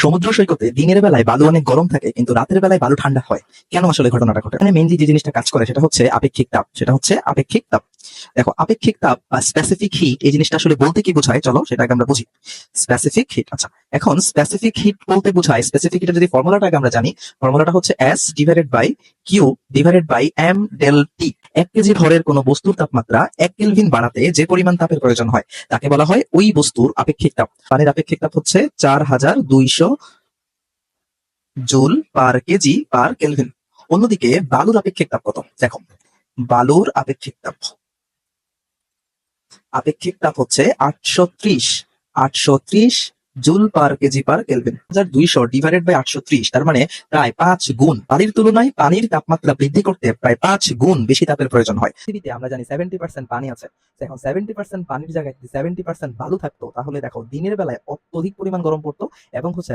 সমুদ্র সৈকতে দিনের বেলায় বালু অনেক গরম থাকে কিন্তু রাতের বেলায় বালু ঠান্ডা হয়। কেন আসলে ঘটনাটা ঘটে? মানে মেইনলি যে জিনিসটা কাজ করে সেটা হচ্ছে আপেক্ষিক তাপ। দেখো, আপেক্ষিক তাপ বা স্পেসিফিক হিট এই জিনিসটা আসলে বলতে কি বোঝায়, চলো সেটা আগে আমরা বুঝি। স্পেসিফিক হিট, আচ্ছা, এখন স্পেসিফিক হিট বলতে বোঝায়, স্পেসিফিক হিটের যদি ফর্মুলাটা আগে আমরা জানি, ফর্মুলাটা হচ্ছে S divided by Q divided by M del T. 1 KG ভরের কোনো বস্তুর তাপমাত্রা 1 কেলভিন বাড়াতে যে পরিমাণ তাপের প্রয়োজন হয় তাকে বলা হয় ওই বস্তুর আপেক্ষিক তাপ। পানির আপেক্ষিক তাপ হচ্ছে 4200 joule per KG per kelvin. অন্যদিকে বালুর আপেক্ষিক তাপ কত? দেখো, বালুর আপেক্ষিক তাপ হচ্ছে 830 joule per KG per kelvin. 1200 divided by 830, তার মানে প্রায় 5 গুণ। পানির তুলনায় পানির তাপমাত্রা বৃদ্ধি করতে প্রায় 5 গুণ বেশি তাপের প্রয়োজন হয়। পৃথিবীতে আমরা জানি 70% পানি আছে। এখন 70% পানির জায়গায় যদি 70% বালু থাকতো তাহলে দেখো দিনের বেলায় অত্যধিক পরিমাণ গরম পড়তো এবং হচ্ছে